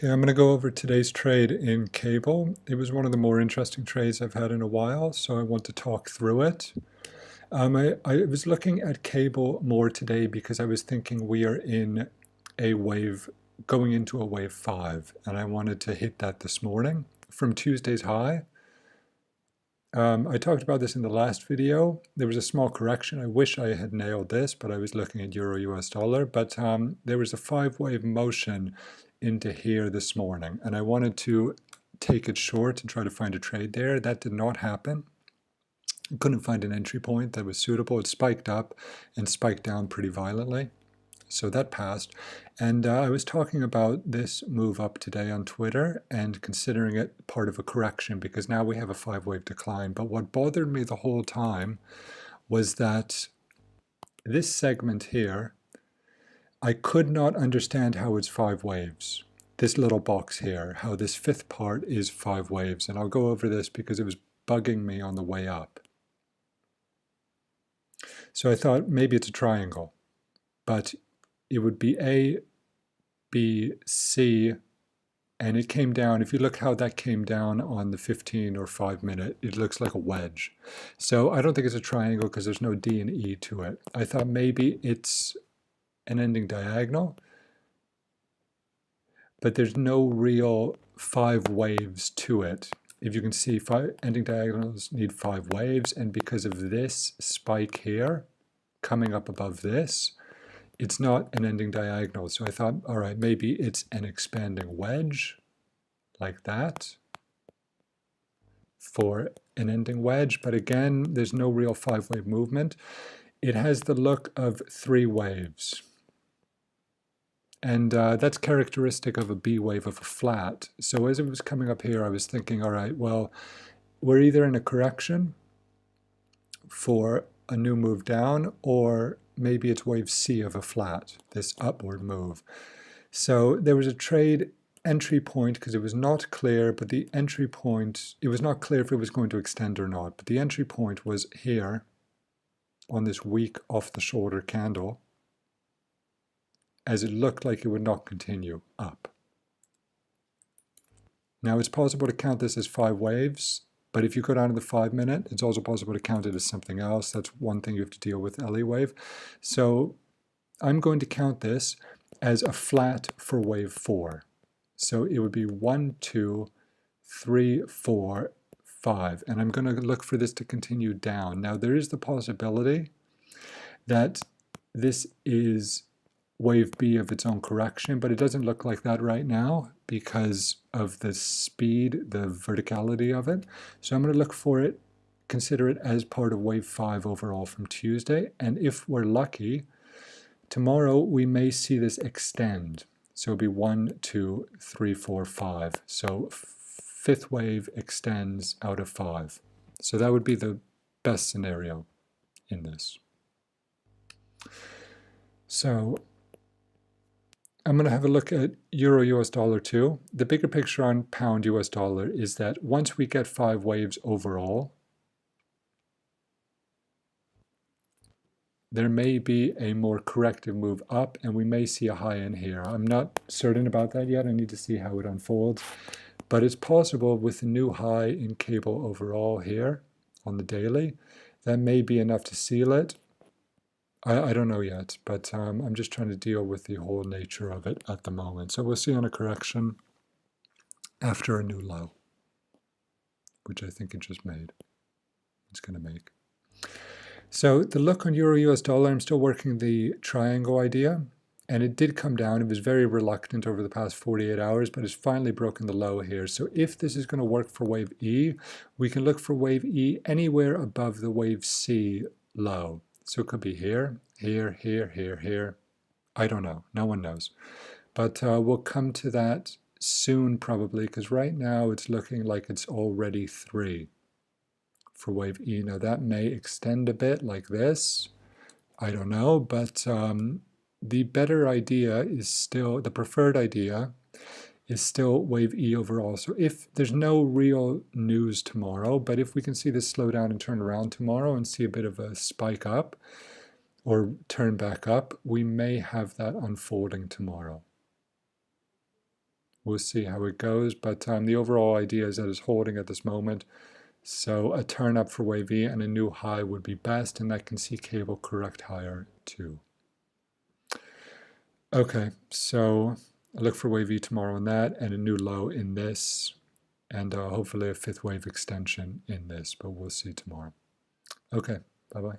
Okay, I'm going to go over today's trade in cable. It was one of the more interesting trades I've had in a while, so I want to talk through it. I was looking at cable more today because I was thinking we are in a wave, going into a wave 5, and I wanted to hit that this morning from Tuesday's high. I talked about this in the last video. There was a small correction. I wish I had nailed this, but I was looking at Euro US dollar. But there was a 5-wave motion into here this morning, and I wanted to take it short and try to find a trade there. That did not happen. I couldn't find an entry point that was suitable. It spiked up and spiked down pretty violently. So that passed. And I was talking about this move up today on Twitter and considering it part of a correction because now we have a 5-wave decline. But what bothered me the whole time was that this segment here, I could not understand how it's 5 waves. This little box here, how this 5th part is 5 waves. And I'll go over this because it was bugging me on the way up. So I thought maybe it's a triangle, but it would be A, B, C, and it came down. If you look how that came down on the 15 or 5 minute, it looks like a wedge. So I don't think it's a triangle because there's no D and E to it. I thought maybe it's an ending diagonal, but there's no real 5 waves to it. If you can see, ending diagonals need 5 waves, and because of this spike here coming up above this, it's not an ending diagonal. So I thought, all right, maybe it's an expanding wedge like that for an ending wedge. But again, there's no real 5-wave movement. It has the look of 3 waves. And that's characteristic of a B wave of a flat. So as it was coming up here, I was thinking, all right, well, we're either in a correction for a new move down, or maybe it's wave C of a flat, this upward move. So there was a trade entry point because it was not clear, but the entry point, it was not clear if it was going to extend or not, but the entry point was here on this weak off the shoulder candle, as it looked like it would not continue up. Now it's possible to count this as 5 waves, but if you go down to the 5 minute, it's also possible to count it as something else. That's one thing you have to deal with, Elliott wave. So I'm going to count this as a flat for wave 4. So it would be 1, 2, 3, 4, 5. And I'm going to look for this to continue down. Now there is the possibility that this is wave B of its own correction, but it doesn't look like that right now because of the speed, the verticality of it. So I'm going to look for it, consider it as part of wave 5 overall from Tuesday. And if we're lucky, tomorrow we may see this extend. So it'll be 1, 2, 3, 4, 5. So 5th wave extends out of 5. So that would be the best scenario in this. So I'm going to have a look at Euro US dollar too. The bigger picture on pound US dollar is that once we get 5 waves overall, there may be a more corrective move up and we may see a high in here. I'm not certain about that yet. I need to see how it unfolds. But it's possible with the new high in cable overall here on the daily, that may be enough to seal it. I don't know yet, but I'm just trying to deal with the whole nature of it at the moment. So we'll see on a correction after a new low, which I think it just made. It's going to make. So the look on Euro US dollar, I'm still working the triangle idea, and it did come down. It was very reluctant over the past 48 hours, but it's finally broken the low here. So if this is going to work for wave E, we can look for wave E anywhere above the wave C low. So it could be here, here, here, here, here. I don't know. No one knows. But we'll come to that soon probably, because right now it's looking like it's already 3 for wave E. Now that may extend a bit like this. I don't know. But the better idea is still, the preferred idea is still wave E overall. So if there's no real news tomorrow, but if we can see this slow down and turn around tomorrow and see a bit of a spike up or turn back up, we may have that unfolding tomorrow. We'll see how it goes, but the overall idea is that it's holding at this moment. So a turn up for wave E and a new high would be best, and that can see cable correct higher too. Okay, so I look for wave E tomorrow on that, and a new low in this, and hopefully a fifth wave extension in this, but we'll see tomorrow. Okay, bye-bye.